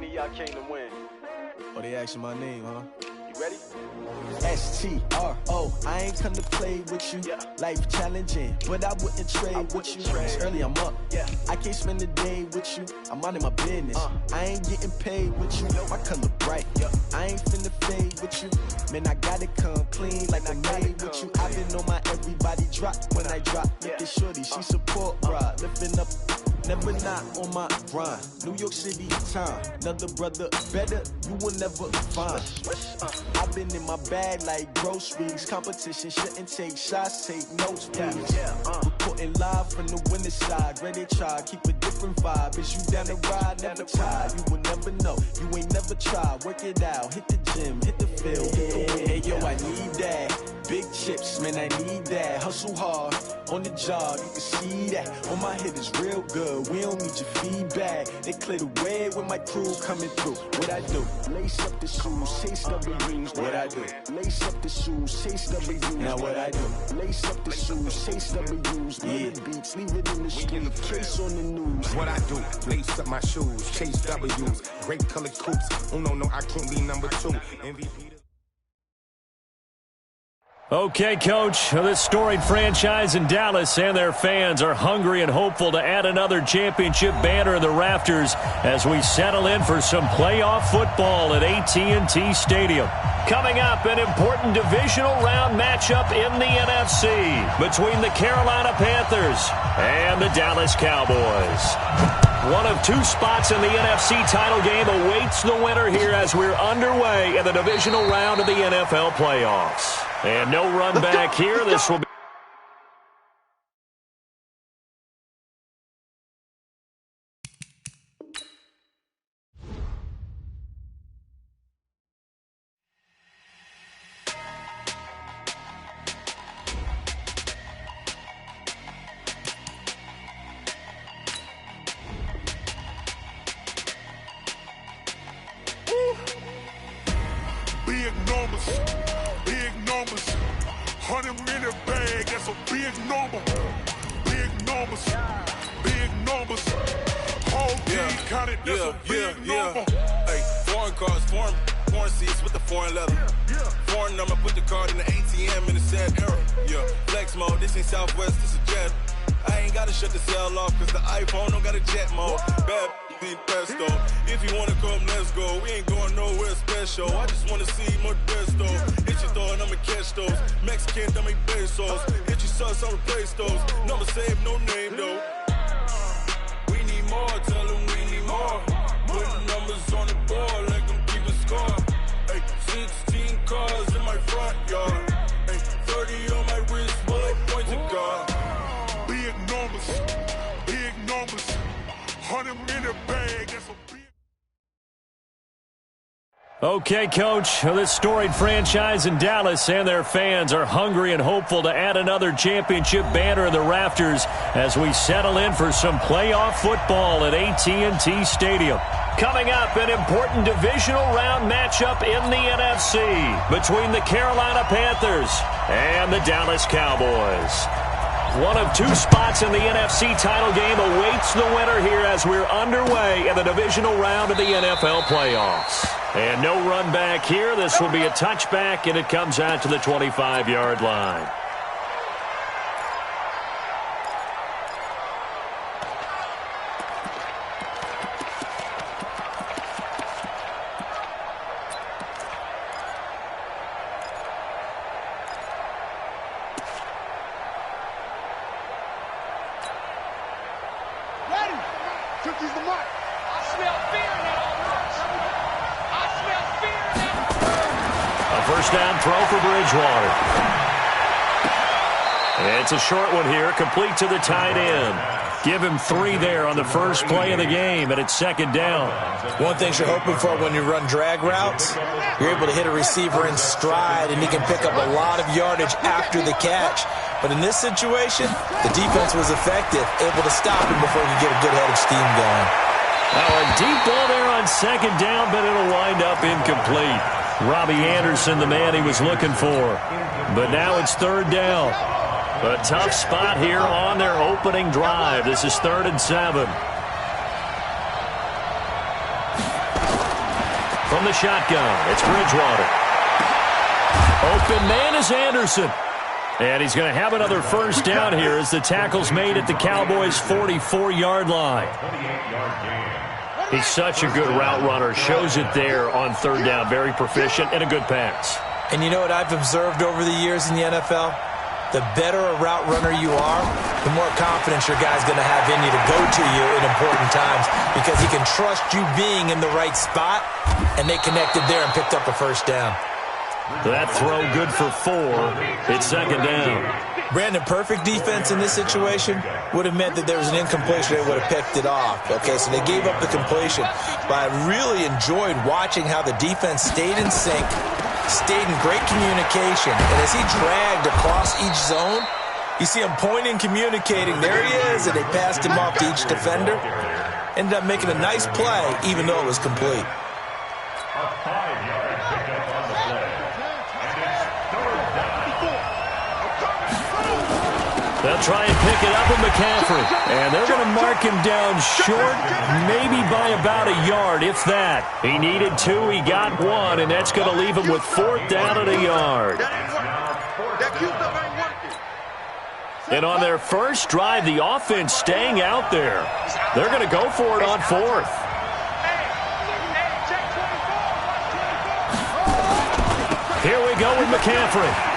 many of y'all came to win? Oh, they asking my name, huh? You ready? S-T-R-O, I ain't come to play with you. Yeah. Life challenging, but I wouldn't trade with you. It's early, I'm up. Yeah. I can't spend the day with you. I'm minding my business. I ain't getting paid with you. My color bright. Yeah. I ain't finna fade with you. Man, I gotta come clean like I'm made with you. I've been on my everybody drop when I drop. Look at shorty, she support ride. Lifting up, never not on my grind. New York City time. Another brother better, you will never find. I've been in my bag like groceries. Competition shouldn't take shots, take notes, please. Reporting live from the winning side. Ready to try, keep a different vibe. Is you down the ride, never tired. You will never know, you ain't never tried. Work it out, hit the gym, hit the field, hit the wind. Hey yo, I need that. Big chips, man, I need that. Hustle hard, on the job, you can see that. On my head is real good, we don't need your feedback. They clear the way with my crew coming through. What I do? Lace up the shoes, chase W's. What I do? Lace up the shoes, chase W's. Now what I do? Lace up the shoes, chase W's. Yeah. Beats, leave it in the street, case on the news. What I do? Lace up my shoes, chase W's. Great colored coops. Oh no, I can't be number 2. MVP. Okay, Coach, this storied franchise in Dallas and their fans are hungry and hopeful to add another championship banner in the rafters as we settle in for some playoff football at AT&T Stadium. Coming up, an important divisional round matchup in the NFC between the Carolina Panthers and the Dallas Cowboys. One of 2 spots in the NFC title game awaits the winner here as we're underway in the divisional round of the NFL playoffs. And no run back here. This will be... Big numbers, big numbers. 100-minute bag, that's a big number. Big numbers, big numbers. Whole team counted, that's a big number. Hey, foreign cars, foreign seats with the foreign leather. Foreign number, put the card in the ATM in the sad era. Yeah, flex mode, this ain't Southwest, this is jet. I ain't gotta shut the cell off, cause the iPhone don't got a jet mode. Bad pesto. If you wanna come, let's go. We ain't going nowhere special. I just wanna see Modesto. Hit your thought, I'ma catch those. Mexican, I make pesos. Hit your sauce, I'll replace those. Number saved, no name though. We need more, tell them we need more. Putting numbers on the board, like them keep a score. Hey, 16 cars in my front yard. Hey, 30 on my wrist, bullet points of God. Big numbers, big numbers. 100-minute bag, that's a big... Okay, Coach, this storied franchise in Dallas and their fans are hungry and hopeful to add another championship banner in the rafters as we settle in for some playoff football at AT&T Stadium. Coming up, an important divisional round matchup in the NFC between the Carolina Panthers and the Dallas Cowboys. One of 2 spots in the NFC title game awaits the winner here as we're underway in the divisional round of the NFL playoffs. And no run back here. This will be a touchback, and it comes out to the 25-yard line. First down throw for Bridgewater. It's a short one here, complete to the tight end. Give him 3 there on the first play of the game, and it's second down. One thing you're hoping for when you run drag routes, you're able to hit a receiver in stride, and he can pick up a lot of yardage after the catch. But in this situation, the defense was effective, able to stop him before he could get a good head of steam going. Now a deep ball there on second down, but it'll wind up incomplete. Robbie Anderson, the man he was looking for. But now it's third down. A tough spot here on their opening drive. This is 3rd and 7. the shotgun. It's Bridgewater. Open man is Anderson. And he's going to have another first down here as the tackle's made at the Cowboys' 44-yard line. He's such a good route runner. Shows it there on third down. Very proficient and a good pass. And you know what I've observed over the years in the NFL? The better a route runner you are, the more confidence your guy's going to have in you to go to you in important times because he can trust you being in the right spot, and they connected there and picked up a first down. That throw good for 4. It's second down. Brandon, perfect defense in this situation would have meant that there was an incompletion. They would have picked it off. Okay, so they gave up the completion. But I really enjoyed watching how the defense stayed in sync, stayed in great communication. And as he dragged across each zone, you see him pointing, communicating. There he is, and they passed him off to each defender. Ended up making a nice play, even though it was complete. They'll try and pick it up with McCaffrey. And they're going to mark him down short, maybe by about a yard, if that. He needed 2, he got 1, and that's going to leave him with 4th down at a yard. And on their first drive, the offense staying out there. They're going to go for it on 4th. Here we go with McCaffrey.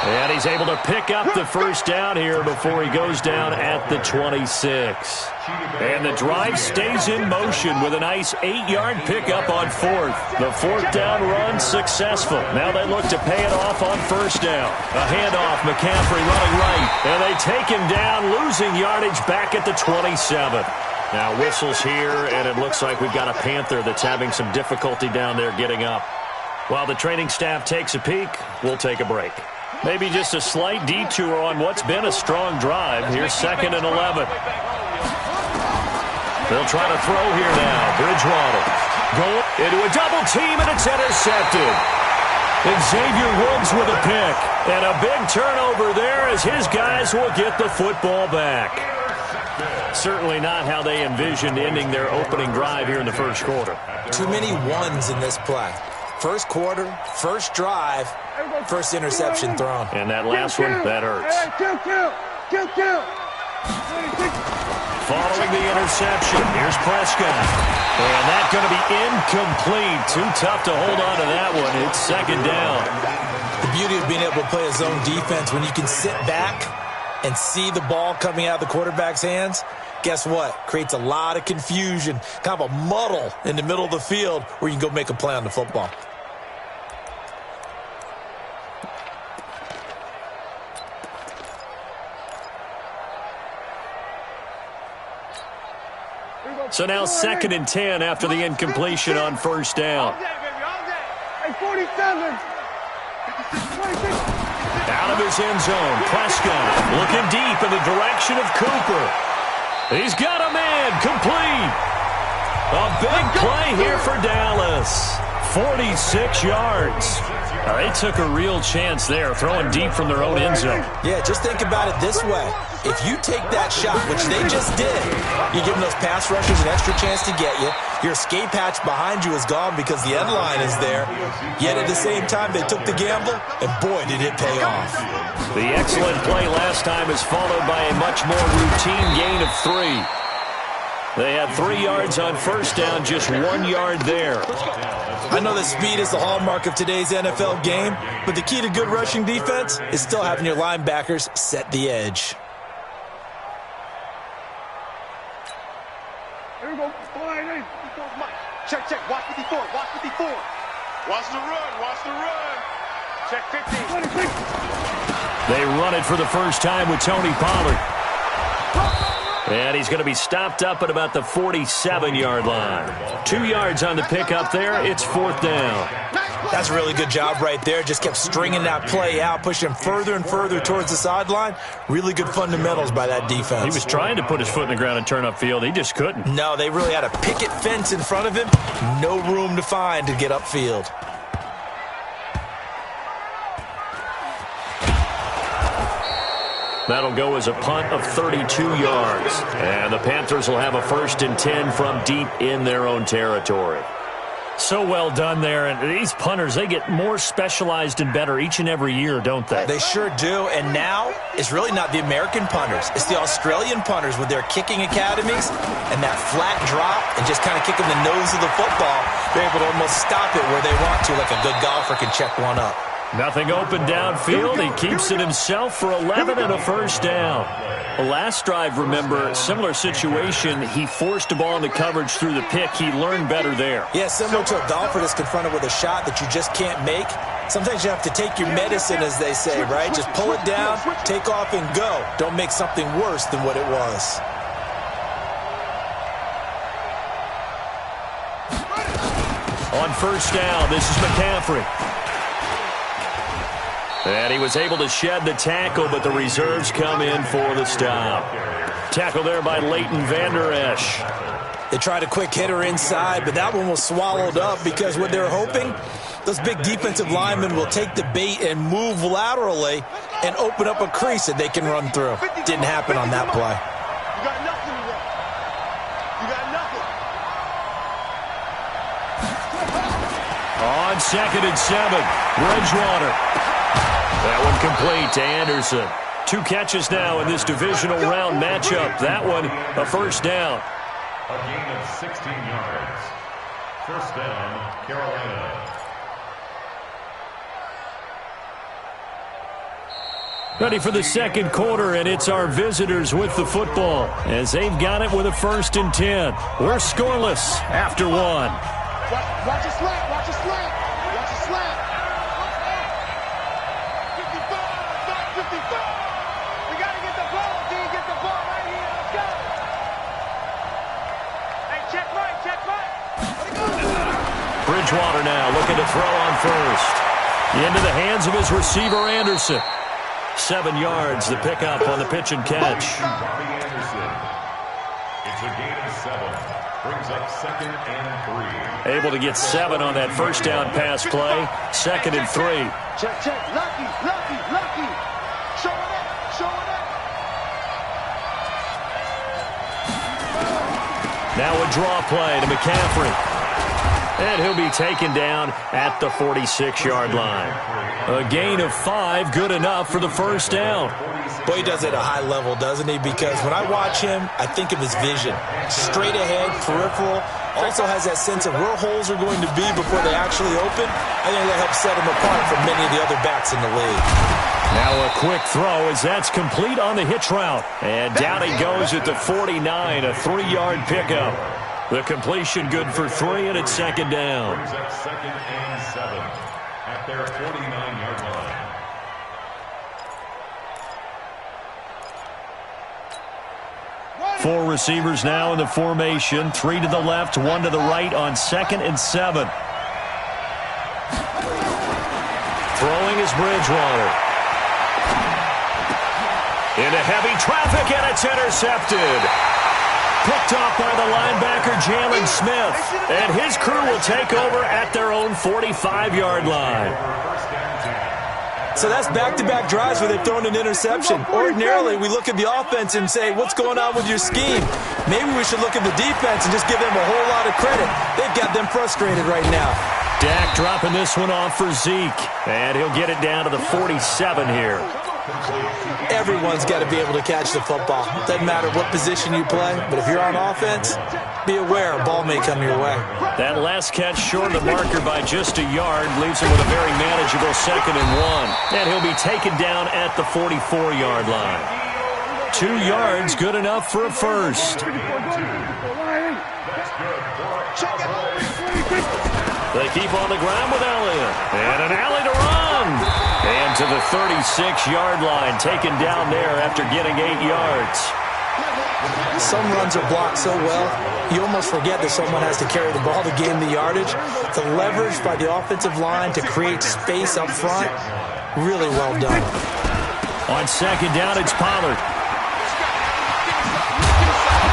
And he's able to pick up the first down here before he goes down at the 26. And the drive stays in motion with a nice 8-yard pickup on 4th. The 4th down run successful. Now they look to pay it off on first down. A handoff, McCaffrey running right. And they take him down, losing yardage back at the 27. Now whistles here, and it looks like we've got a Panther that's having some difficulty down there getting up. While the training staff takes a peek, we'll take a break. Maybe just a slight detour on what's been a strong drive. Here's 2nd and 11. They'll try to throw here now. Bridgewater going into a double team, and it's intercepted. And Xavier Woods with a pick. And a big turnover there as his guys will get the football back. Certainly not how they envisioned ending their opening drive here in the first quarter. Too many ones in this play. First quarter, first drive, first interception thrown. And that last one, that hurts. Following the interception, here's Prescott. And that's going to be incomplete. Too tough to hold on to that one. It's second down. The beauty of being able to play a zone defense when you can sit back and see the ball coming out of the quarterback's hands, guess what? Creates a lot of confusion, kind of a muddle in the middle of the field where you can go make a play on the football. So now 2nd and 10 after the incompletion on first down. Out of his end zone, Prescott looking deep in the direction of Cooper. He's got a man, complete. A big play here for Dallas. 46 yards. They took a real chance there, throwing deep from their own end zone. Yeah, just think about it this way. If you take that shot, which they just did, you're giving those pass rushers an extra chance to get you. Your escape hatch behind you is gone because the end line is there. Yet at the same time, they took the gamble, and boy, did it pay off. The excellent play last time is followed by a much more routine gain of 3. They had 3 yards on first down, just 1 yard there. I know that speed is the hallmark of today's NFL game, but the key to good rushing defense is still having your linebackers set the edge. Here we go. Check, watch 54, watch 54. Watch the run. Check 15. They run it for the first time with Tony Pollard. And he's going to be stopped up at about the 47-yard line. 2 yards on the pickup there. It's 4th down. That's a really good job right there. Just kept stringing that play out, pushing him further and further towards the sideline. Really good fundamentals by that defense. He was trying to put his foot in the ground and turn upfield. He just couldn't. No, they really had a picket fence in front of him. No room to find to get upfield. That'll go as a punt of 32 yards. And the Panthers will have a 1st and 10 from deep in their own territory. So well done there. And these punters, they get more specialized and better each and every year, don't they? They sure do. And now it's really not the American punters. It's the Australian punters with their kicking academies and that flat drop and just kind of kicking the nose of the football. They're able to almost stop it where they want to, like a good golfer can check one up. Nothing open downfield. He keeps it himself for 11 and a first down. The last drive, remember, similar situation. He forced a ball into coverage through the pick. He learned better there. Yeah, similar to a golfer that's confronted with a shot that you just can't make. Sometimes you have to take your medicine, as they say, right? Just pull it down, take off, and go. Don't make something worse than what it was. On first down, this is McCaffrey. And he was able to shed the tackle, but the reserves come in for the stop. Tackle there by Leighton Vander Esch. They tried a quick hitter inside, but that one was swallowed up because what they're hoping, those big defensive linemen will take the bait and move laterally and open up a crease that they can run through. Didn't happen on that play. You got nothing to run. You got nothing. On 2nd and 7, Bridgewater. That one complete to Anderson. 2 catches now in this divisional round matchup. That one, a first down. A gain of 16 yards. First down, Carolina. Ready for the second quarter, and it's our visitors with the football as they've got it with a 1st and 10. We're scoreless after 1. Watch a slant. Watch a slant. Watch a slant. 55. We got to get the ball. D, get the ball right here. Let's go. Hey, check right. Bridgewater now looking to throw on first. Into the hands of his receiver, Anderson. 7 yards, the pickup on the pitch and catch. Bobby Anderson. It's a gain of 7. Brings up 2nd and 3. Able to get 7 on that first down pass play. 2nd and 3. Check. Lucky. Show it up. Now a draw play to McCaffrey. And he'll be taken down at the 46-yard line. A gain of 5, good enough for the first down. Boy, he does it at a high level, doesn't he? Because when I watch him, I think of his vision. Straight ahead, peripheral. Also has that sense of where holes are going to be before they actually open. I think that helps set him apart from many of the other backs in the league. Now a quick throw as that's complete on the hitch route. And down he goes at the 49, a 3-yard pickup. The completion good for 3, and it's 2nd down. Brings up 2nd and 7 at their 49-yard line. Four receivers now in the formation. 3 to the left, 1 to the right on 2nd and 7. Throwing is Bridgewater. Into heavy traffic, and it's intercepted. Picked off by the linebacker, Jalen Smith. And his crew will take over at their own 45-yard line. So that's back-to-back drives where they've thrown an interception. Ordinarily, we look at the offense and say, what's going on with your scheme? Maybe we should look at the defense and just give them a whole lot of credit. They've got them frustrated right now. Dak dropping this one off for Zeke. And he'll get it down to the 47 here. Everyone's got to be able to catch the football. Doesn't matter what position you play, but if you're on offense, be aware a ball may come your way. That last catch short of the marker by just a yard leaves him with a very manageable 2nd and 1. And he'll be taken down at the 44-yard line. 2 yards, good enough for a first. They keep on the ground with Elliott. And an alley to run. And to the 36-yard line, taken down there after getting 8 yards. Some runs are blocked so well, you almost forget that someone has to carry the ball to gain the yardage. The leverage by the offensive line to create space up front, really well done. On 2nd down, it's Pollard.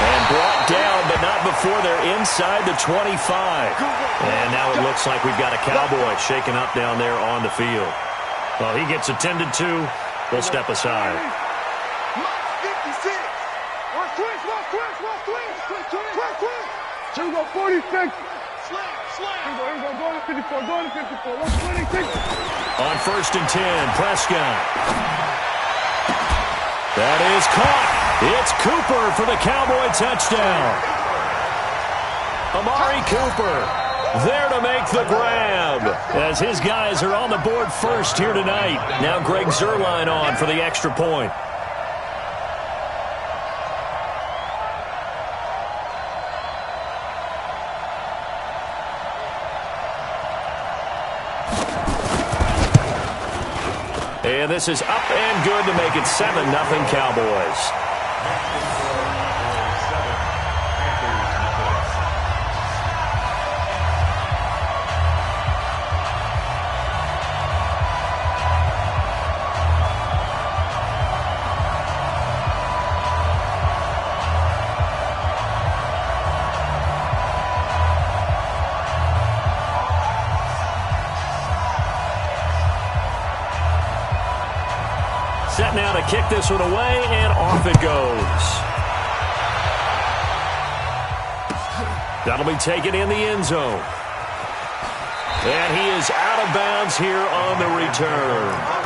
And brought down, but not before they're inside the 25. And now it looks like we've got a Cowboy shaken up down there on the field. Well, he gets attended to. We'll step aside. 46. On 1st and 10, Prescott. That is caught. It's Cooper for the Cowboy touchdown. Amari Cooper there to make the grab as his guys are on the board first here tonight. Now Greg Zuerlein on for the extra point. And this is up and good to make it 7-0 Cowboys. Set now to kick this one away, and off it goes. That'll be taken in the end zone. And he is out of bounds here on the return.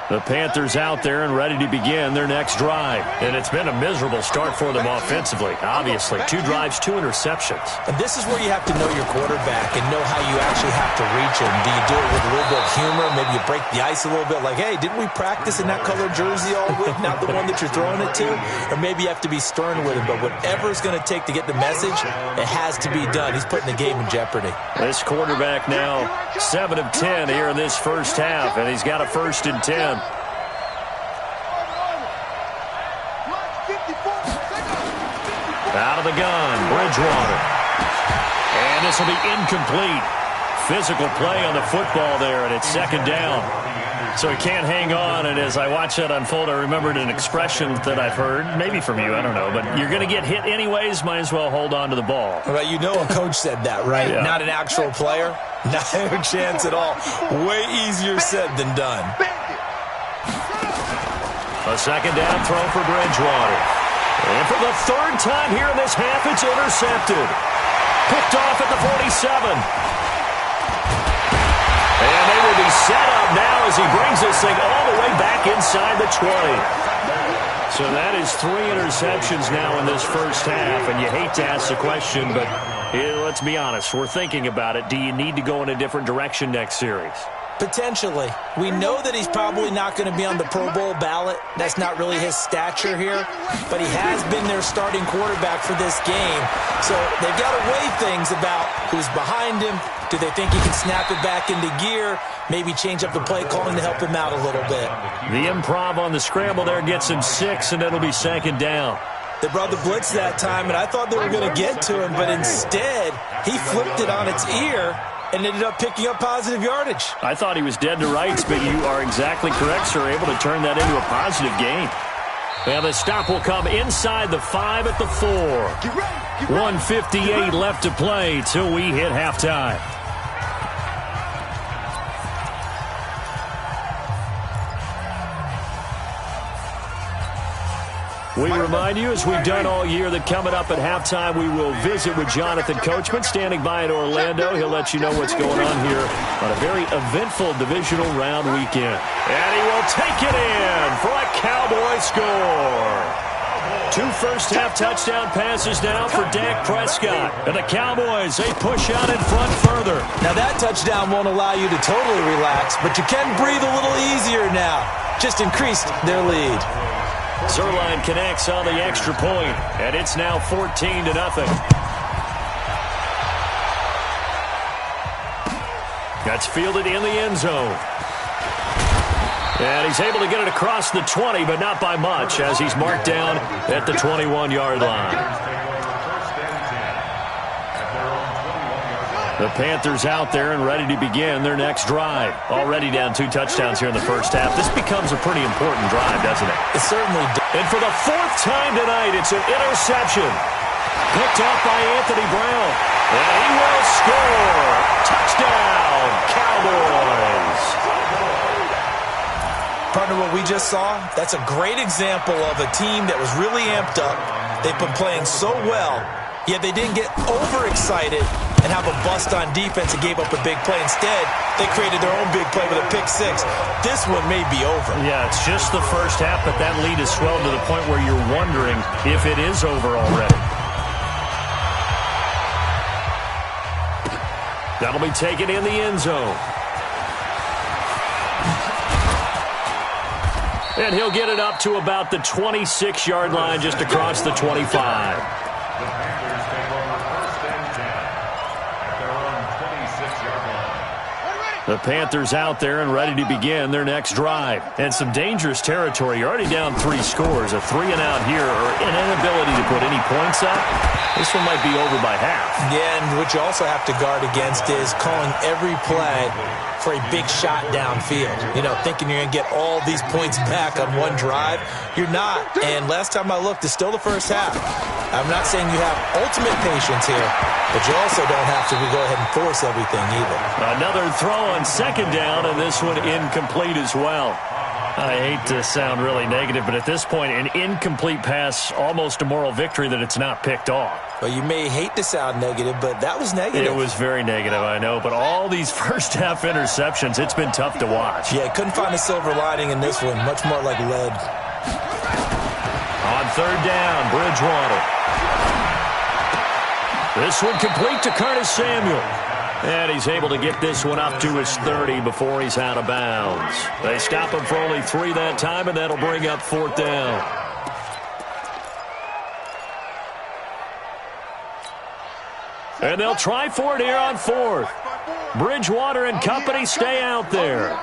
The Panthers out there and ready to begin their next drive. And it's been a miserable start for them offensively, obviously. 2 drives, 2 interceptions. And this is where you have to know your quarterback and know how you actually have to reach him. Do you do it with a little bit of humor? Maybe you break the ice a little bit like, hey, didn't we practice in that colored jersey all week, not the one that you're throwing it to? Or maybe you have to be stern with him. But whatever it's going to take to get the message, it has to be done. He's putting the game in jeopardy. This quarterback now 7 of 10 here in this first half, and he's got a 1st and 10. Out of the gun, Bridgewater. And this will be incomplete. Physical play on the football there, and it's 2nd down. So he can't hang on, and as I watch that unfold, I remembered an expression that I've heard, maybe from you, I don't know, but you're going to get hit anyways, might as well hold on to the ball. Well, you know a coach said that, right? Yeah. Not an actual player. No chance at all. Way easier said than done. A 2nd down throw for Bridgewater. And for the 3rd time here in this half, it's intercepted. Picked off at the 47. And they will be set up now as he brings this thing all the way back inside the 20. So that is 3 interceptions now in this first half. And you hate to ask the question, but let's be honest. We're thinking about it. Do you need to go in a different direction next series? Potentially. We know that he's probably not going to be on the Pro Bowl ballot. That's not really his stature here. But he has been their starting quarterback for this game. So they've got to weigh things about who's behind him. Do they think he can snap it back into gear? Maybe change up the play calling to help him out a little bit. The improv on the scramble there gets him 6, and it'll be 2nd down. They brought the blitz that time, and I thought they were going to get to him. But instead, he flipped it on its ear and ended up picking up positive yardage. I thought he was dead to rights, but you are exactly correct, sir. Able to turn that into a positive gain. Well, the stop will come inside the 5 at the 4. 1:58 left to play till we hit halftime. We remind you, as we've done all year, that coming up at halftime, we will visit with Jonathan Coachman, standing by in Orlando. He'll let you know what's going on here on a very eventful divisional round weekend. And he will take it in for a Cowboy score. 2 first-half touchdown passes now for Dak Prescott. And the Cowboys, they push out in front further. Now that touchdown won't allow you to totally relax, but you can breathe a little easier now. Just increased their lead. Zuerlein connects on the extra point, and it's now 14-0. That's fielded in the end zone. And he's able to get it across the 20, but not by much, as he's marked down at the 21-yard line. The Panthers out there and ready to begin their next drive. Already down 2 touchdowns here in the first half. This becomes a pretty important drive, doesn't it? It certainly does. And for the 4th time tonight, it's an interception. Picked up by Anthony Brown. And he will score. Touchdown, Cowboys. Partner, what we just saw, that's a great example of a team that was really amped up. They've been playing so well, yet they didn't get overexcited and have a bust on defense and gave up a big play. Instead, they created their own big play with a pick six. This one may be over. Yeah, it's just the first half, but that lead has swelled to the point where you're wondering if it is over already. That'll be taken in the end zone. And he'll get it up to about the 26-yard line, just across the 25. The Panthers take over 1st and 10 at their own 26-yard line. The Panthers out there and ready to begin their next drive. And some dangerous territory. You're already down 3 scores. A 3-and-out here, or an inability to put any points up. This one might be over by half. Yeah, and what you also have to guard against is calling every play for a big shot downfield. You know, thinking you're going to get all these points back on one drive. You're not. And last time I looked, it's still the first half. I'm not saying you have ultimate patience here, but you also don't have to go ahead and force everything either. Another throw on 2nd down, and this one incomplete as well. I hate to sound really negative, but at this point, an incomplete pass, almost a moral victory that it's not picked off. Well, you may hate to sound negative, but that was negative. It was very negative, I know, but all these first-half interceptions, it's been tough to watch. Yeah, couldn't find a silver lining in this one, much more like lead. On 3rd down, Bridgewater. This one complete to Curtis Samuel. And he's able to get this one up to his 30 before he's out of bounds. They stop him for only 3 that time, and that'll bring up 4th down. And they'll try for it here on 4th. Bridgewater and company stay out there.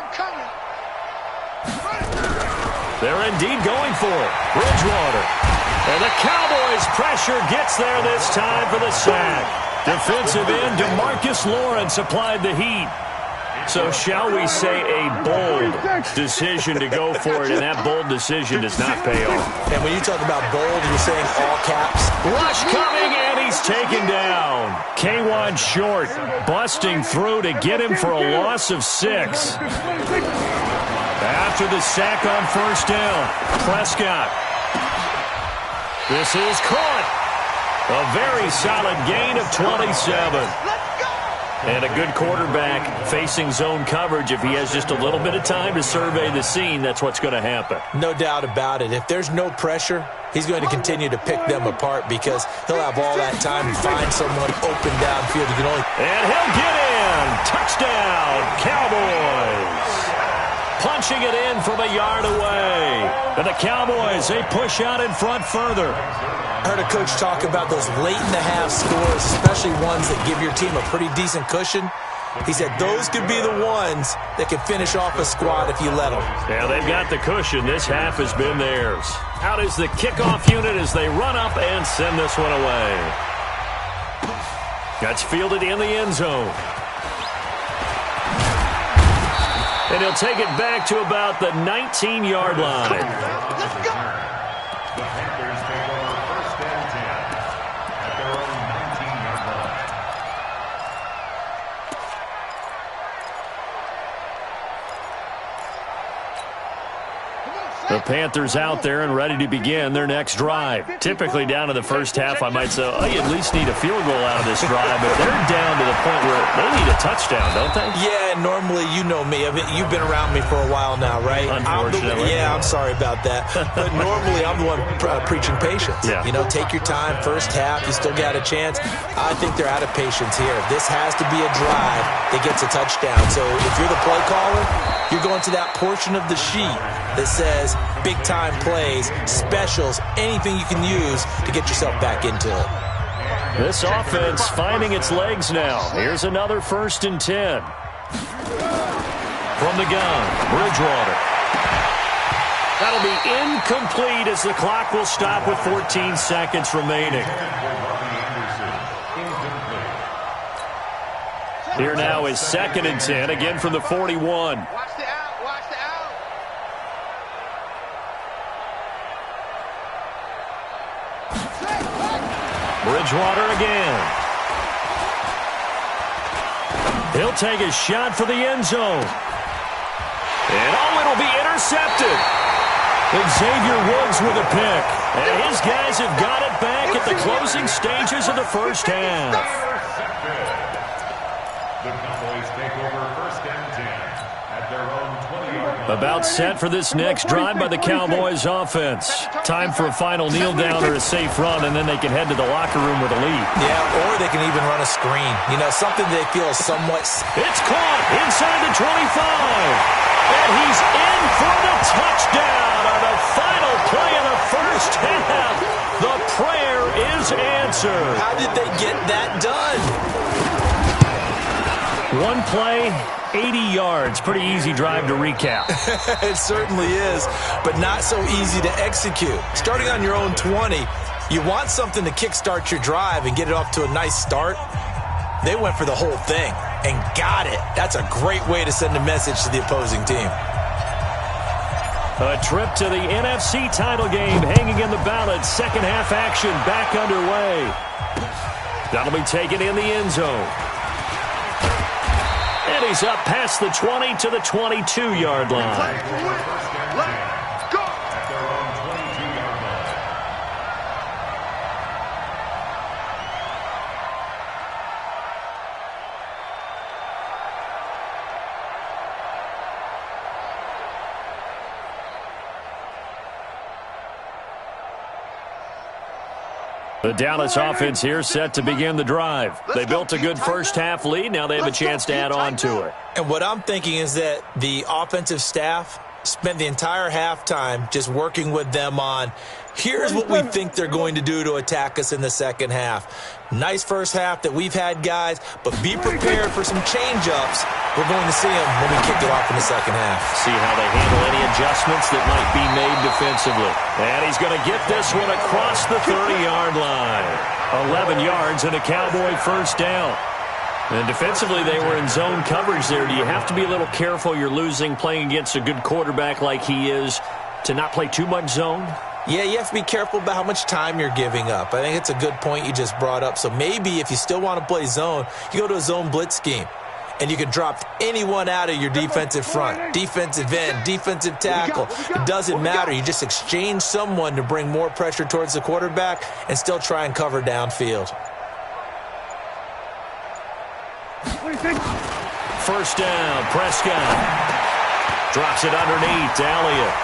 They're indeed going for it. Bridgewater. And the Cowboys' pressure gets there this time for the sack. Defensive end DeMarcus Lawrence applied the heat. So shall we say a bold decision to go for it, and that bold decision does not pay off. And when you talk about bold, you're saying all caps. Rush coming, and he's taken down. K1 Short busting through to get him for a loss of 6. After the sack on 1st down, Prescott. This is caught. A very solid gain of 27. And a good quarterback facing zone coverage. If he has just a little bit of time to survey the scene, that's what's going to happen. No doubt about it. If there's no pressure, he's going to continue to pick them apart because he'll have all that time to find someone open downfield. And he'll get in. Touchdown, Cowboys. Punching it in from a yard away. And the Cowboys, they push out in front further. I heard a coach talk about those late-in-the-half scores, especially ones that give your team a pretty decent cushion. He said those could be the ones that can finish off a squad if you let them. Yeah, they've got the cushion. This half has been theirs. Out is the kickoff unit as they run up and send this one away. That's fielded in the end zone. And he'll take it back to about the 19-yard line. Let's go. The Panthers take over 1st and 10 at their own 19-yard line. The Panthers out there and ready to begin their next drive. Typically down in the first half, I might say, oh, you at least need a field goal out of this drive, but they're down to the point where they need a touchdown, don't they? Yeah, normally, you know me. I mean, you've been around me for a while now, right? Unfortunately. I'm sorry about that. But normally, I'm the one preaching patience. Yeah. You know, take your time. First half, you still got a chance. I think they're out of patience here. This has to be a drive that gets a touchdown. So if you're the play caller, you're going to that portion of the sheet that says big-time plays, specials, anything you can use to get yourself back into it. This offense finding its legs now. Here's another 1st and 10. From the gun, Bridgewater. That'll be incomplete as the clock will stop with 14 seconds remaining. Here now is 2nd and 10, again from the 41. Bridgewater again. He'll take a shot for the end zone. And it'll be intercepted. Xavier Woods with a pick. And his guys have got it back at the closing stages of the first half. The Cowboys take over first and 10 at their own 20-yard line. About set for this next drive by the Cowboys offense. Time for a final kneel down or a safe run, and then they can head to the locker room with a lead. Yeah, or they can even run a screen. You know, something they feel is somewhat... It's caught inside the 25. And he's in for the touchdown on the final play of the first half. The prayer is answered. How did they get that done? One play, 80 yards. Pretty easy drive to recap. It certainly is, but not so easy to execute. Starting on your own 20, you want something to kickstart your drive and get it off to a nice start. They went for the whole thing and got it. That's a great way to send a message to the opposing team. A trip to the NFC title game hanging in the balance. Second half action back underway. That'll be taken in the end zone. And he's up past the 20 to the 22-yard line. Let's go! At their own 22-yard line. The Dallas offense here set to begin the drive. They built a good first-half lead. Now they have a chance to add on to it. And what I'm thinking is that the offensive staff spent the entire halftime just working with them on, here's what we think they're going to do to attack us in the second half. Nice first half that we've had, guys, but be prepared for some change-ups. We're going to see them when we kick it off in the second half. See how they handle any adjustments that might be made defensively. And he's going to get this one across the 30-yard line. 11 yards and a Cowboy first down. And defensively, they were in zone coverage there. Do you have to be a little careful? You're losing playing against a good quarterback like he is to not play too much zone? Yeah, you have to be careful about how much time you're giving up. I think it's a good point you just brought up. So maybe if you still want to play zone, you go to a zone blitz scheme. And you can drop anyone out of your defensive front, defensive end, defensive tackle. It doesn't matter. You just exchange someone to bring more pressure towards the quarterback and still try and cover downfield. First down, Prescott. Drops it underneath to Elliott.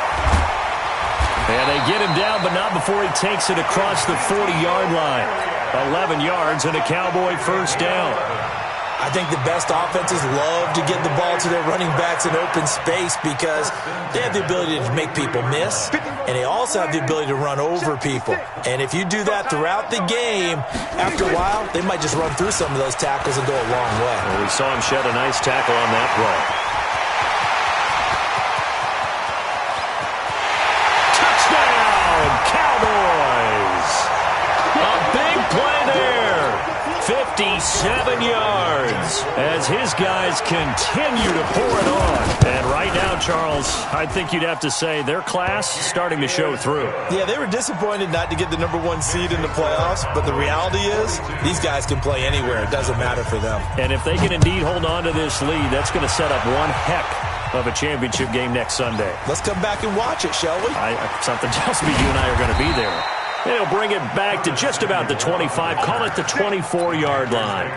And they get him down, but not before he takes it across the 40-yard line. 11 yards and a Cowboy first down. I think the best offenses love to get the ball to their running backs in open space because they have the ability to make people miss, and they also have the ability to run over people. And if you do that throughout the game, after a while, they might just run through some of those tackles and go a long way. Well, we saw him shed a nice tackle on that play. Touchdown, Cowboys! A big play there. 57 yards as his guys continue to pour it on. And right now, Charles, I think you'd have to say their class starting to show through. Yeah, they were disappointed not to get the #1 seed in the playoffs, but the reality is these guys can play anywhere. It doesn't matter for them. And if they can indeed hold on to this lead, that's going to set up one heck of a championship game next Sunday. Let's come back and watch it, shall we? Something tells me you and I are going to be there. And he'll bring it back to just about the 25, call it the 24-yard line.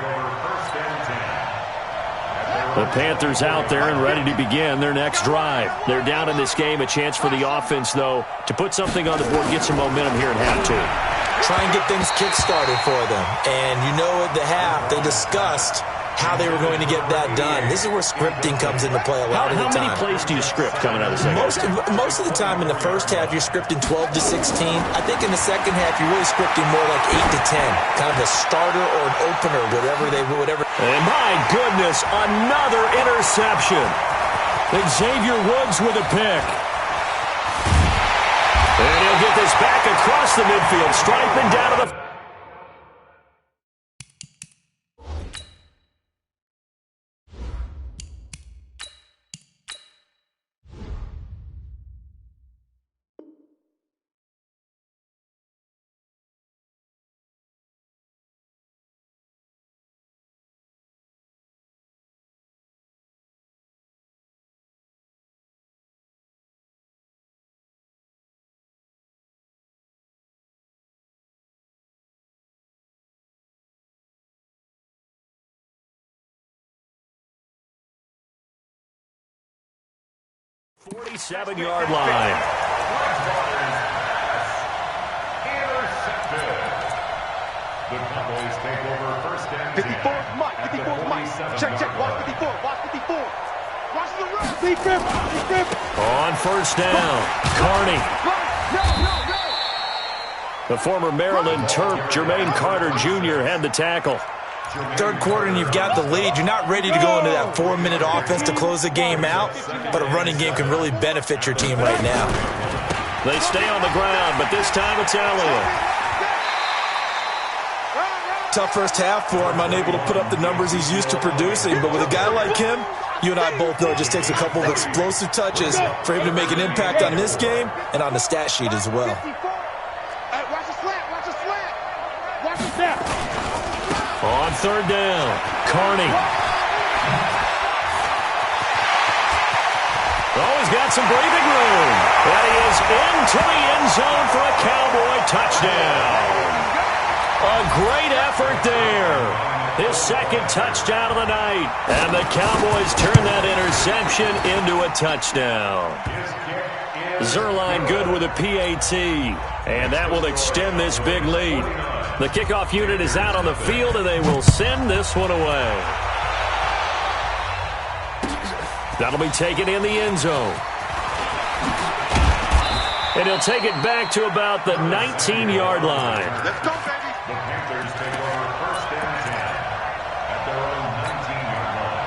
The Panthers out there and ready to begin their next drive. They're down in this game. A chance for the offense, though, to put something on the board, get some momentum here in half two. Try and get things kick-started for them. And you know at the half, they discussed how they were going to get that done. This is where scripting comes into play a lot of the time. How many plays do you script coming out of the second half? Most of the time in the first half, you're scripting 12 to 16. I think in the second half, you're really scripting more like 8 to 10. Kind of a starter or an opener, whatever. And my goodness, another interception. Xavier Woods with a pick. And he'll get this back across the midfield, striping down to the 47-yard line. Intercepted. The Cowboys take over first and 10. 54's Mike. 54's Mike. Check. Watch 54. Watch 54. Watch the run. Defib. On first down, Carney. No. The former Maryland Terp, Jermaine Carter Jr. had the tackle. Third quarter and you've got the lead. You're not ready to go into that 4-minute offense to close the game out, but a running game can really benefit your team right now. They stay on the ground, but this time it's Elliott. Tough first half for him, unable to put up the numbers he's used to producing, but with a guy like him, you and I both know it just takes a couple of explosive touches for him to make an impact on this game and on the stat sheet as well. Watch the slant. Watch the snap. On third down, Carney. Oh, he's got some breathing room. And he is into the end zone for a Cowboy touchdown. A great effort there. His second touchdown of the night. And the Cowboys turn that interception into a touchdown. Zerline good with a PAT. And that will extend this big lead. The kickoff unit is out on the field, and they will send this one away. That'll be taken in the end zone. And he'll take it back to about the 19-yard line. Let's go, baby. The Panthers take over first and 10 at their own 19-yard line.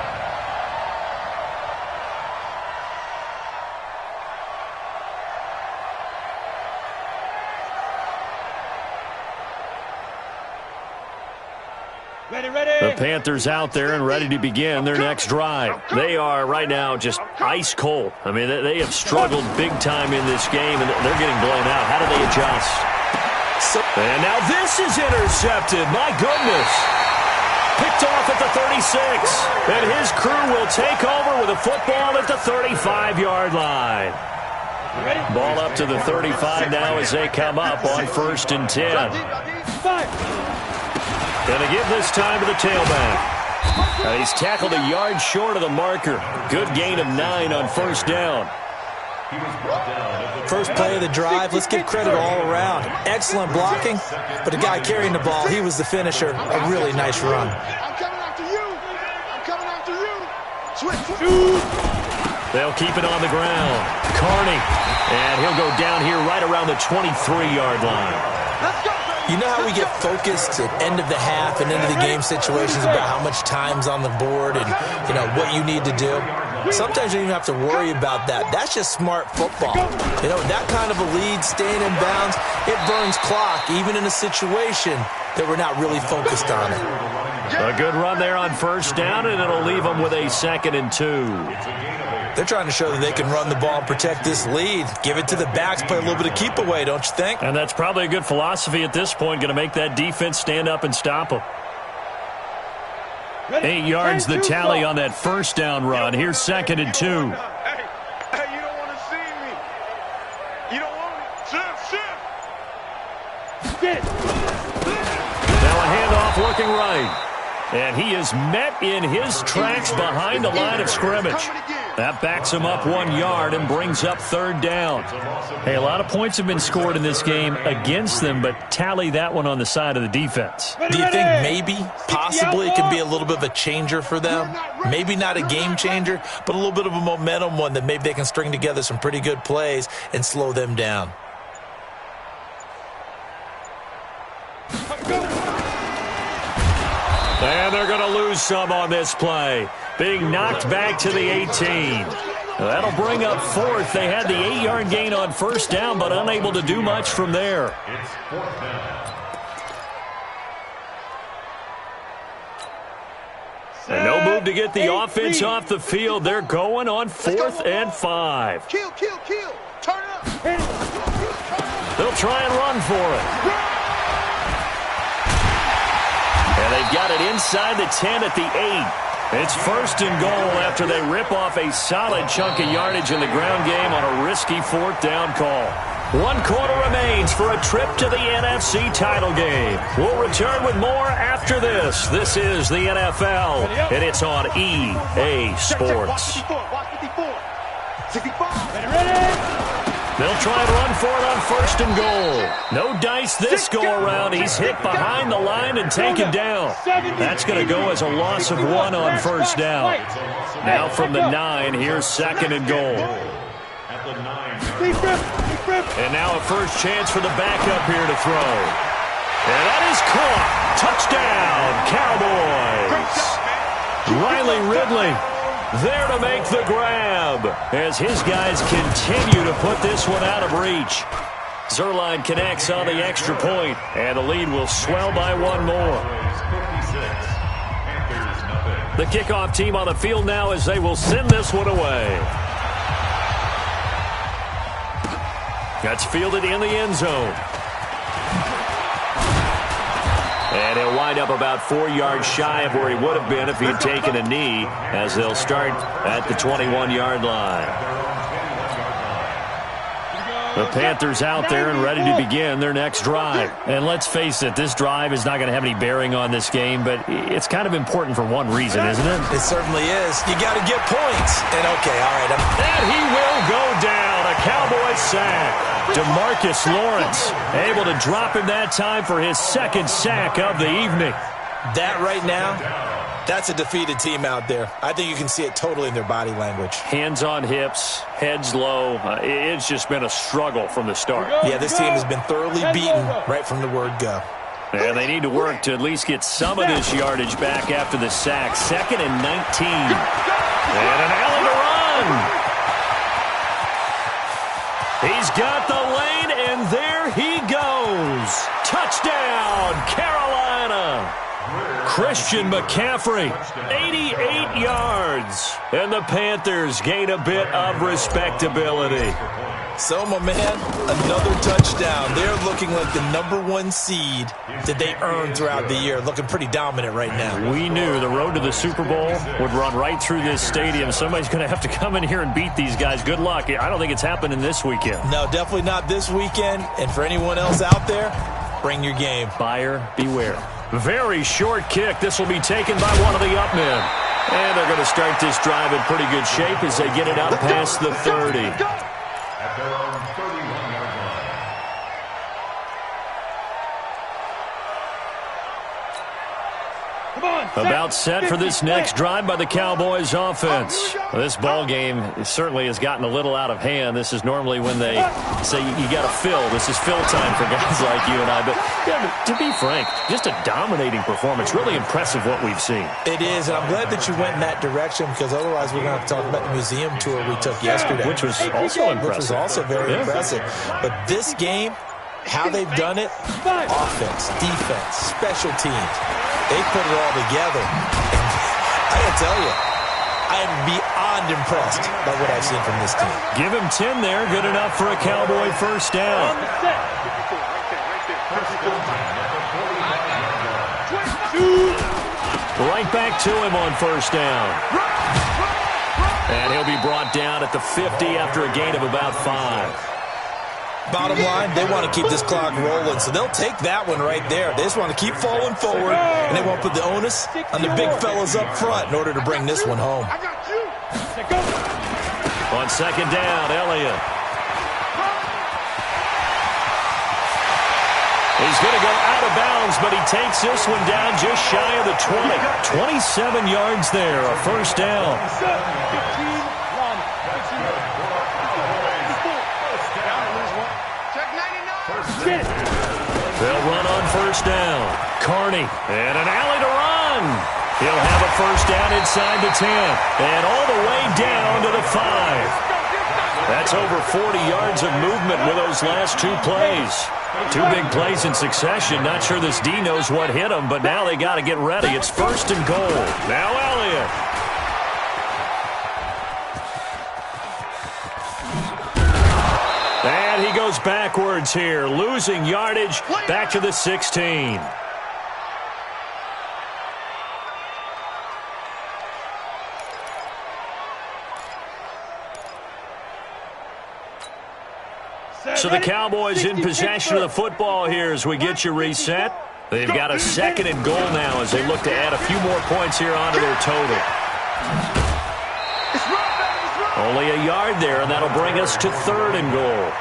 The Panthers out there and ready to begin their next drive. They are right now just ice cold. I mean, they have struggled big time in this game, and they're getting blown out. How do they adjust? And now this is intercepted. My goodness. Picked off at the 36. And his crew will take over with a football at the 35-yard line. Ball up to the 35 now as they come up on first and 10. Going to give this time to the tailback. He's tackled a yard short of the marker. Good gain of 9 on first down. First play of the drive, let's give credit all around. Excellent blocking, but the guy carrying the ball, he was the finisher. A really nice run. I'm coming after you. Switch. They'll keep it on the ground. Carney. And he'll go down here right around the 23-yard line. Let's go. You know how we get focused at end of the half and end of the game situations about how much time's on the board and, you know, what you need to do? Sometimes you don't even have to worry about that. That's just smart football. You know, that kind of a lead, staying in bounds, it burns clock, even in a situation that we're not really focused on it. A good run there on first down, and it'll leave them with a 2nd and 2. They're trying to show that they can run the ball and protect this lead. Give it to the backs, play a little bit of keep away, don't you think? And that's probably a good philosophy at this point, going to make that defense stand up and stop them. 8 yards the tally on that first down run. Here's 2nd and 2. Hey, you don't want to see me. You don't want me. Shift. Now a handoff looking right. And he is met in his tracks behind the line of scrimmage. That backs him up 1 yard and brings up third down. Hey, a lot of points have been scored in this game against them, but tally that one on the side of the defense. Do you think maybe, possibly, it could be a little bit of a changer for them? Maybe not a game changer, but a little bit of a momentum one that maybe they can string together some pretty good plays and slow them down. And they're going to lose some on this play. Being knocked back to the 18. That'll bring up 4th. They had the 8-yard gain on first down, but unable to do much from there. It's 4th down. And no move to get the offense off the field. They're going on 4th and 5. Kill. Turn it up. They'll try and run for it. And they've got it inside the 10 at the 8. It's 1st and goal after they rip off a solid chunk of yardage in the ground game on a risky 4th down call. 1 quarter remains for a trip to the NFC title game. We'll return with more after this. This is the NFL, and it's on EA Sports. Watch 54. 65. They'll try and run for it on 1st and goal. No dice this go-around. He's hit behind the line and taken down. That's going to go as a loss of 1 on 1st down. Now from the 9, here's 2nd and goal. And now a first chance for the backup here to throw. And that is caught. Touchdown, Cowboys. Riley Ridley there to make the grab as his guys continue to put this one out of reach. Zerline connects on the extra point, and the lead will swell by 1 more. The kickoff team on the field now as they will send this one away. That's fielded in the end zone. And he'll wind up about 4 yards shy of where he would have been if he had taken a knee, as they'll start at the 21-yard line. The Panthers out there and ready to begin their next drive. And let's face it, this drive is not going to have any bearing on this game, but it's kind of important for one reason, isn't it? It certainly is. You got to get points. And okay, all right. And he will go down. A Cowboy sack. DeMarcus Lawrence able to drop him that time for his 2nd sack of the evening. That right now, that's a defeated team out there. I think you can see it totally in their body language. Hands on hips, heads low. It's just been a struggle from the start. Yeah, this team has been thoroughly beaten right from the word go. And they need to work to at least get some of this yardage back after the sack. 2nd and 19. And an alley to run. He's got the lane, and there he goes. Touchdown, Carolina. Christian McCaffrey, 88 yards. And the Panthers gain a bit of respectability. So, my man, another touchdown. They're looking like the #1 seed that they earned throughout the year. Looking pretty dominant right now. We knew the road to the Super Bowl would run right through this stadium. Somebody's going to have to come in here and beat these guys. Good luck. I don't think it's happening this weekend. No, definitely not this weekend. And for anyone else out there, bring your game. Buyer beware. Very short kick. This will be taken by one of the up men. And they're going to start this drive in pretty good shape as they get it out past the 30. At their own 31-yard line. About set for this next drive by the Cowboys offense. Well, this ball game certainly has gotten a little out of hand. This is normally when they say you got to fill. This is fill time for guys like you and I. But yeah, to be frank, just a dominating performance. Really impressive what we've seen. It is, and I'm glad that you went in that direction, because otherwise we're going to have to talk about the museum tour we took yesterday. Which was also impressive. Which was also very impressive. But this game, how they've done it, offense, defense, special teams, they put it all together. And I got to tell you, I am beyond impressed by what I've seen from this team. Give him 10 there. Good enough for a Cowboy first down. Right back to him on first down. And he'll be brought down at the 50 after a gain of about 5. Bottom line, they want to keep this clock rolling, so they'll take that one right there. They just want to keep falling forward, and they won't put the onus on the big fellas up front in order to bring this one home. On second down, Elliott. He's going to go out of bounds, but he takes this one down just shy of the 20. 27 yards there, a first down. They'll run on first down. Carney, and an alley to run. He'll have a first down inside the 10, and all the way down to the 5. That's over 40 yards of movement with those last 2 plays. 2 big plays in succession. Not sure this D knows what hit him, but now they got to get ready. It's first and goal. Now Elliott. And he goes backwards here, losing yardage back to the 16. So the Cowboys in possession of the football here as we get you reset. They've got a 2nd and goal now as they look to add a few more points here onto their total. Only a yard there, and that'll bring us to 3rd and goal.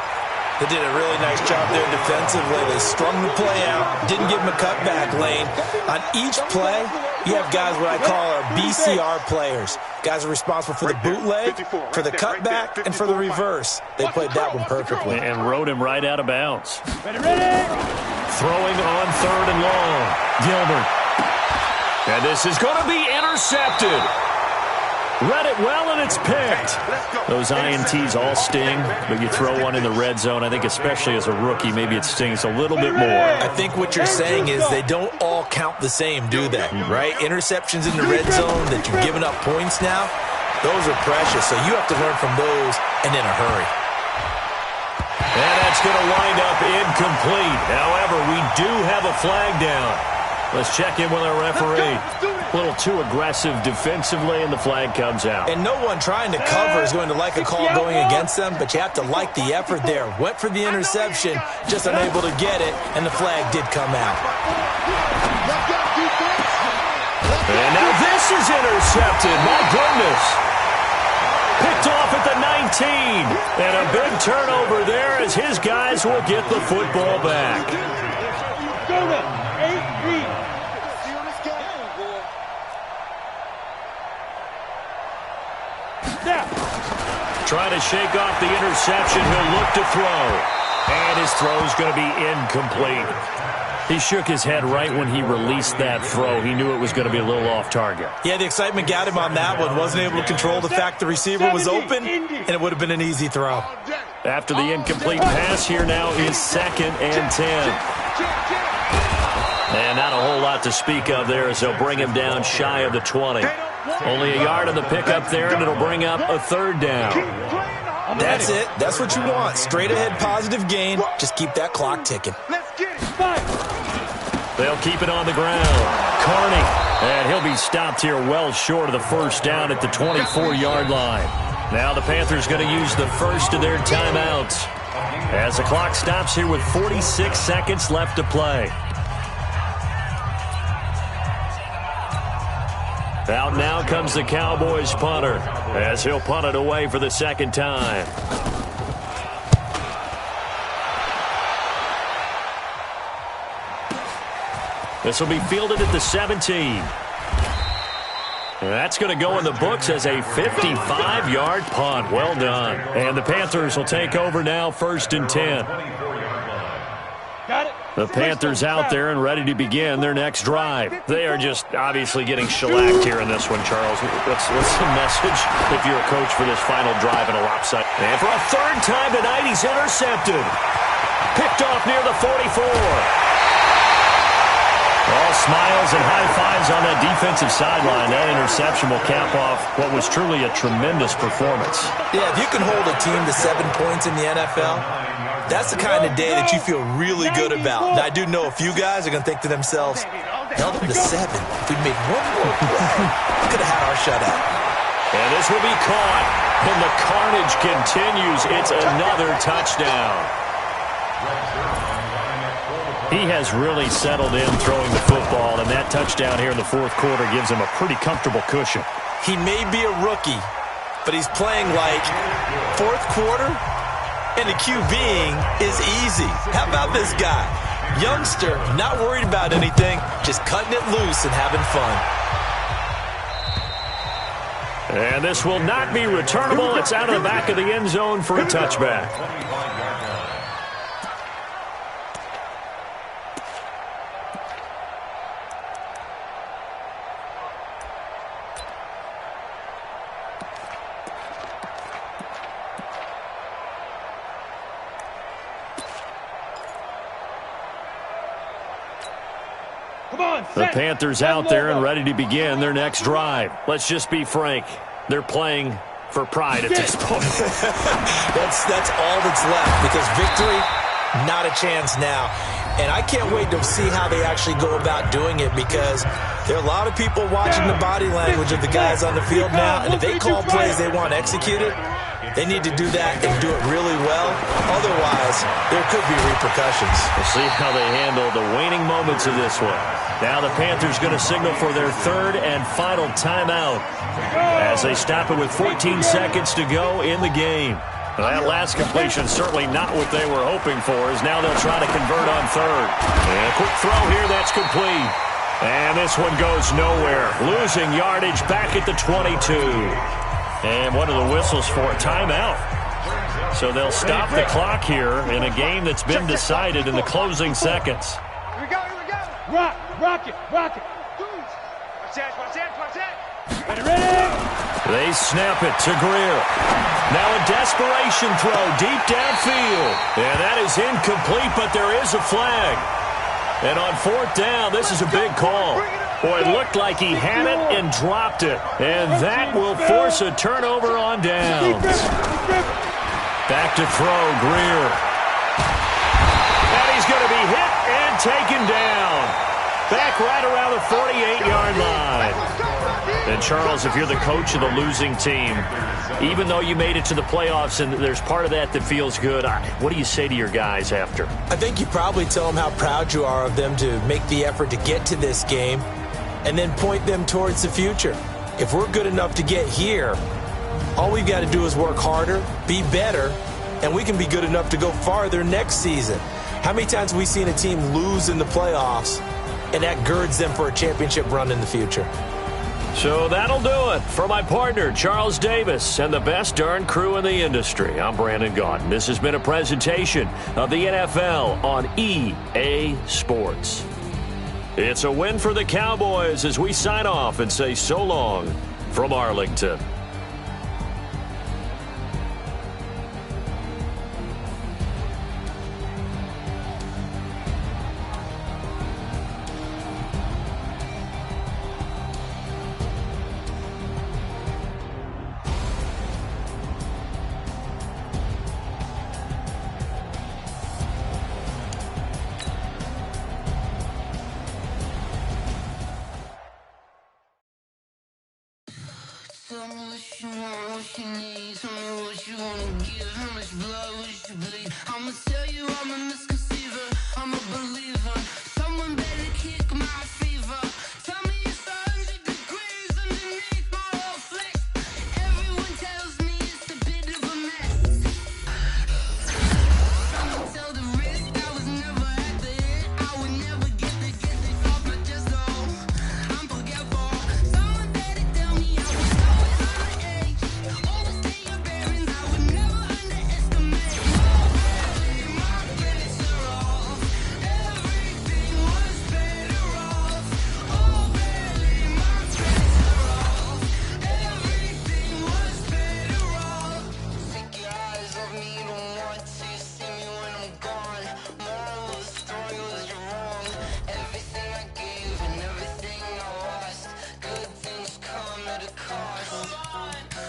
They did a really nice job there defensively. They strung the play out, didn't give him a cutback lane. On each play, you have guys what I call our BCR players. Guys are responsible for the bootleg, for the cutback, and for the reverse. They played that one perfectly. And rode him right out of bounds. Ready. Throwing on 3rd and long. Gilbert. And this is going to be intercepted. Read it well, and it's picked. Those INTs all sting, but you throw one in the red zone, I think especially as a rookie, maybe it stings a little bit more. I think what you're saying is they don't all count the same, do they? Right? Interceptions in the red zone that you're giving up points now, those are precious, so you have to learn from those and in a hurry. And that's going to wind up incomplete. However, we do have a flag down. Let's check in with our referee. A little too aggressive defensively, and the flag comes out. And no one trying to cover is going to like a call going against them, but you have to like the effort there. Went for the interception, just unable to get it, and the flag did come out. And now this is intercepted. My goodness. Picked off at the 19. And a big turnover there as his guys will get the football back. Trying to shake off the interception. He'll look to throw. And his throw's going to be incomplete. He shook his head right when he released that throw. He knew it was going to be a little off target. Yeah, the excitement got him on that one. Wasn't able to control the fact the receiver was open, and it would have been an easy throw. After the incomplete pass, here now is 2nd and 10. And not a whole lot to speak of there as they'll bring him down shy of the 20. Only a yard on the pickup there, and it'll bring up a 3rd down. That's it. That's what you want. Straight ahead positive gain. Just keep that clock ticking. They'll keep it on the ground. Carney. And he'll be stopped here well short of the 1st down at the 24-yard line. Now the Panthers going to use the first of their timeouts as the clock stops here with 46 seconds left to play. Out now comes the Cowboys punter as he'll punt it away for the 2nd time. This will be fielded at the 17. That's going to go in the books as a 55-yard punt. Well done. And the Panthers will take over now, 1st and 10. The Panthers out there and ready to begin their next drive. They are just obviously getting shellacked here in this one, Charles. What's the message if you're a coach for this final drive in a lopsided? And for a 3rd time tonight, he's intercepted. Picked off near the 44. All smiles and high fives on that defensive sideline. That interception will cap off what was truly a tremendous performance. Yeah, if you can hold a team to 7 points in the NFL, that's the kind of day that you feel really good about. And I do know a few guys are going to think to themselves, held them to 7. If we made one more play, we could have had our shutout. And this will be caught. And the carnage continues. It's another touchdown. He has really settled in throwing the football, and that touchdown here in the 4th quarter gives him a pretty comfortable cushion. He may be a rookie, but he's playing like 4th quarter, and the QBing is easy. How about this guy? Youngster, not worried about anything, just cutting it loose and having fun. And this will not be returnable. It's out of the back of the end zone for a touchback. The Panthers out there and ready to begin their next drive. Let's just be frank. They're playing for pride at this point. That's all that's left, because victory, not a chance now. And I can't wait to see how they actually go about doing it, because there are a lot of people watching the body language of the guys on the field now, and if they call plays they want executed, They need to do that and do it really well. Otherwise, there could be repercussions. We'll see how they handle the waning moments of this one. Now the Panthers going to signal for their third and final timeout as they stop it with 14 seconds to go in the game. Well, that last completion certainly not what they were hoping for, as now they'll try to convert on third. And a quick throw here that's complete. And this one goes nowhere. Losing yardage back at the 22. And what are the whistles for? Timeout. So they'll stop the clock here in a game that's been decided in the closing seconds. Here we go, here we go. Rock it. Watch that. Ready. They snap it to Greer. Now a desperation throw deep downfield. And that is incomplete, but there is a flag. And on fourth down, this is a big call. Boy, it looked like he had it and dropped it. And that will force a turnover on downs. Back to throw, Greer. And he's going to be hit and taken down. Back right around the 48-yard line. And, Charles, if you're the coach of the losing team, even though you made it to the playoffs and there's part of that feels good, what do you say to your guys after? I think you probably tell them how proud you are of them to make the effort to get to this game and then point them towards the future. If we're good enough to get here, all we've got to do is work harder, be better, and we can be good enough to go farther next season. How many times have we seen a team lose in the playoffs, and that girds them for a championship run in the future? So that'll do it for my partner, Charles Davis, and the best darn crew in the industry. I'm Brandon Gaudin. This has been a presentation of the NFL on EA Sports. It's a win for the Cowboys as we sign off and say so long from Arlington. Tell me what you want, what you need. Tell me what you wanna give. How much blood would you bleed? I'ma tell you I'm a misconceiver. I'm a believer. Someone better kick my fever. Tell me it's 100 degrees underneath my whole flesh. Everyone tells me it's a bit of a mess. Someone tell the risk I was never at the end. I would never get this off my chest though. I'm forgetful. Someone better tell me I was overstay your bearings, I would never underestimate. My bets are off. Everything was better off. Oh, barely, my bets are off. Everything was better off. Take your eyes off me, don't want to see me when I'm gone. Moral of the story was you're wrong. Everything I gave and everything I lost. Good things come at a cost.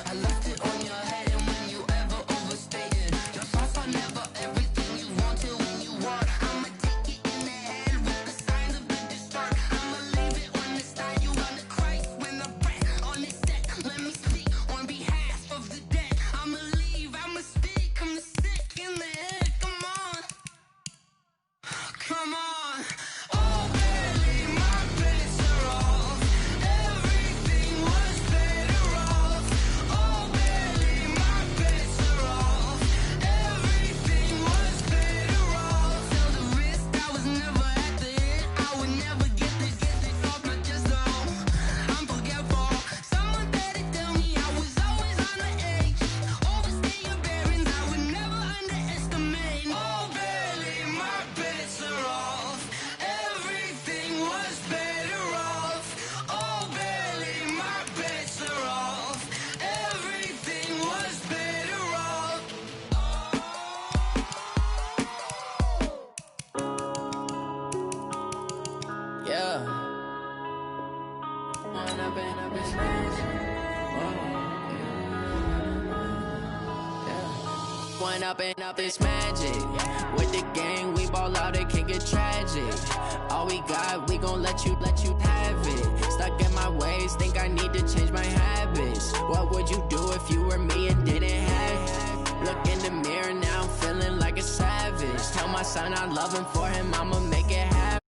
I left it on your head, and when you ever overstay it, your thoughts are never everything you wanted when you want. I'ma take it in the head with the signs of the distort. I'ma leave it on the side. You wanna Christ when the breath on this set. Let me speak on behalf of the dead. I'ma leave, I'ma speak. I'm sick in the head. Come on, come on. Oh, barely, my bets are off. Everything was better off. Oh, barely, my bets are off. Everything was better off. Till the risk I was never at the end. I would never get this off my chest though. I'm forgetful. Someone better tell me I was always on the edge. Overstay your bearings, I would never underestimate. Oh, barely, my bets are off. Everything was better off. Oh, barely, my bets are off. Everything was better off. Yeah. One up and up is magic. With the gang, we ball out, it can get tragic. All we got, we gon' let you have it. Stuck in my ways, think I need to change my habits. What would you do if you were me and didn't have my son, I love him for him, I'ma make it happen.